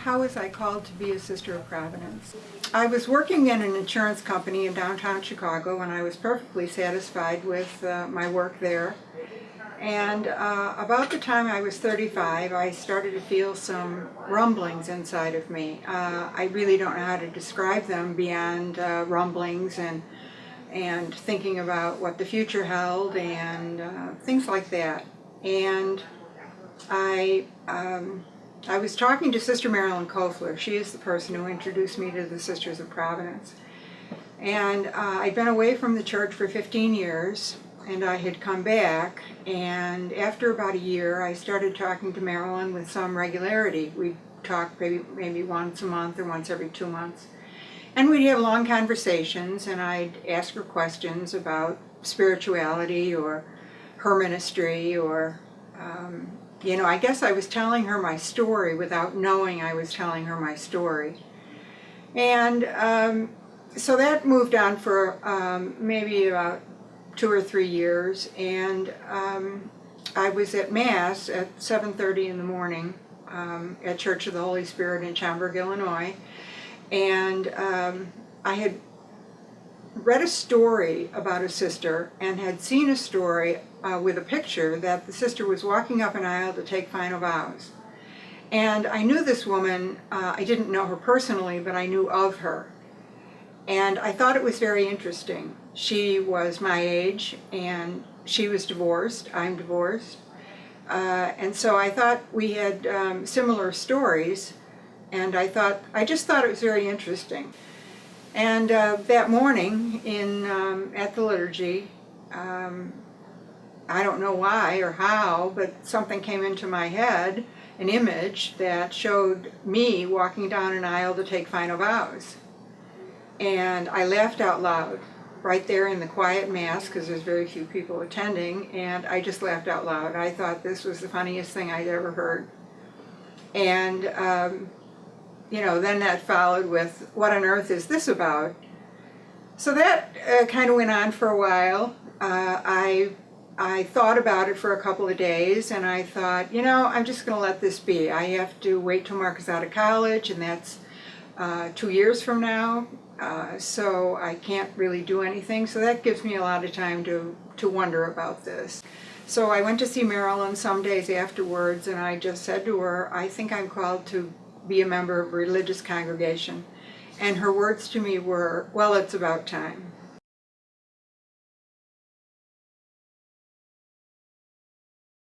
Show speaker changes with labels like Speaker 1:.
Speaker 1: How was I called to be a Sister of Providence? I was working in an insurance company in downtown Chicago, and I was perfectly satisfied with my work there. And about the time I was 35, I started to feel some rumblings inside of me. I really don't know how to describe them beyond rumblings and thinking about what the future held and things like that. And I was talking to Sister Marilyn Kofler. She is the person who introduced me to the Sisters of Providence. And I'd been away from the church for 15 years, and I had come back, and after about a year I started talking to Marilyn with some regularity. We'd talk maybe once a month or once every 2 months. And we'd have long conversations, and I'd ask her questions about spirituality or her ministry or I guess I was telling her my story without knowing I was telling her my story. And so that moved on for maybe about 2 or 3 years, and I was at Mass at 7:30 in the morning at Church of the Holy Spirit in Schaumburg, Illinois, and I had read a story about a sister and had seen a story with a picture that the sister was walking up an aisle to take final vows. And I knew this woman. I didn't know her personally, but I knew of her. And I thought it was very interesting. She was my age, and she was divorced. I'm divorced. And so I thought we had similar stories, and I just thought it was very interesting. And that morning at the liturgy, I don't know why or how, but something came into my head, an image that showed me walking down an aisle to take final vows. And I laughed out loud right there in the quiet Mass, because there's very few people attending, and I just laughed out loud. I thought this was the funniest thing I'd ever heard. And then that followed with, what on earth is this about? So that kind of went on for a while. I thought about it for a couple of days, and I thought, I'm just going to let this be. I have to wait till Mark is out of college, and that's 2 years from now, so I can't really do anything. So that gives me a lot of time to wonder about this. So I went to see Marilyn some days afterwards, and I just said to her, I think I'm called to be a member of a religious congregation. And her words to me were, well, it's about time.